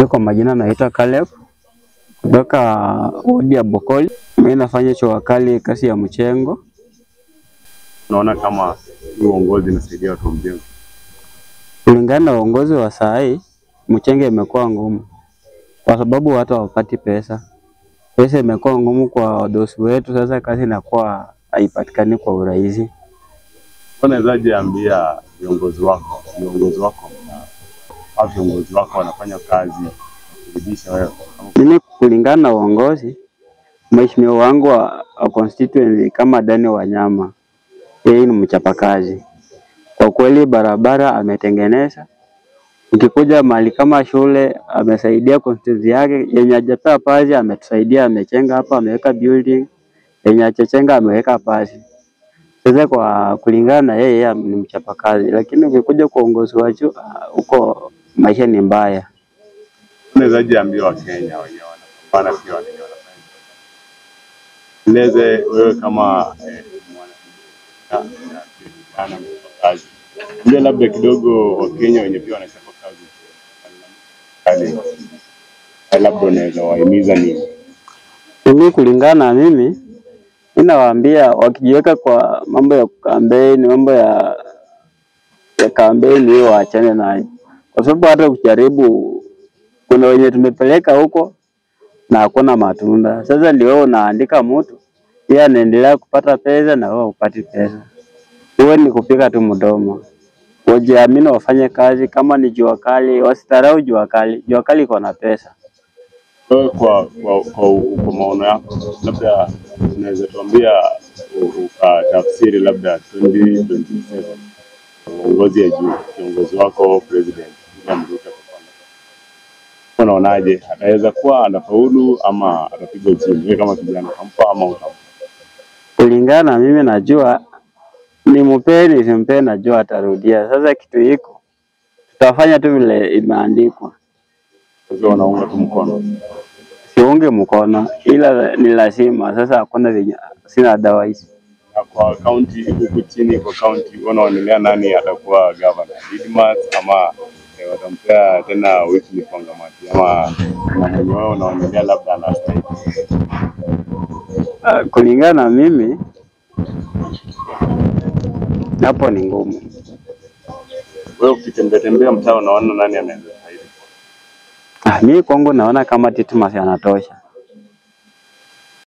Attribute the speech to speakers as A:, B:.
A: Kwa majina naitwa Caleb kutoka wodi ya Bokoli. Mimi nafanya Chuakali kasi ya Mchengo.
B: Naona kama uongozi unasaidia watu wa Mchengo.
A: Kulingana na uongozi wa saa hii, Mchengo imekuwa ngumu kwa sababu watu hawapati pesa. Pesa imekuwa ngumu kwa wadosi wetu, sasa kazi inakuwa haipatikani kwa urahisi.
B: Unawezaje ambia viongozi wako au viongozi wako wanafanya kazi kurudisha wewe?
A: Mimi kulingana na uongozi, mheshimiwa wangu wa constituency kama Dani Wanyama, yeye ni mchapakazi. Kwa kweli barabara ametengeneza. Ukikuja mahali kama shule amesaidia constituency yake, yenye hajapewa pazi ametusaidia, amechenga hapa, ameweka building, yenye hajachenga ameweka pazi. Sasa kwa kulingana na yeye ni mchapakazi, lakini ukikuja kwa uongozi wake huko maisha ni mbaya.
B: Unawezaje ambia Wakenya wenyewe wanapambana pia wanafanya? Eleze wewe kama mwana kazi. Ndio labda kidogo Wakenya wenye pia wanachapa kazi. Labda unaweza wahimiza nini?
A: Mimi kulingana na mimi ninawaambia wakijiweka kwa mambo ya kampeni, mambo ya kampeni hiyo waachane nayo. Kwa sababu hata ukijaribu kuna wenye tumepeleka huko na hakuna matunda. Sasa ndio wewe unaandika mtu, yeye anaendelea kupata pesa na wewe upati pesa. Wewe ni kupika tu mdomo. Wajiamini wafanye kazi, kama ni jua kali, wasitarau jua kali. Jua kali iko na pesa.
B: Kwa maono yako, labda unaweza tuambia ukatafsiri labda 2027 uongozi ya juu, kiongozi wako president William Ruto, unaonaje? Ataweza kuwa anafaulu ama atapigwa chini? Wewe kama kijana kampa ama utampa?
A: Kulingana mimi najua ni mpeni nisimpe, najua atarudia. Sasa kitu hiko tutafanya tu vile imeandikwa.
B: Sasa unaunga tu mkono?
A: Siunge mkono, ila ni lazima. Sasa hakuna sina dawa hizi.
B: Kwa county huku chini, kwa county unaonelea nani atakuwa governor? Didmas ama watampea tena Wycliffe Wangamati, ama mwenye wao unaonelea labda anastahili?
A: Kulingana na mimi hapo ni ngumu.
B: Wewe ukitembea mtaa unaona nani anaweza stahili?
A: Mimi kwangu naona kama Didmas anatosha.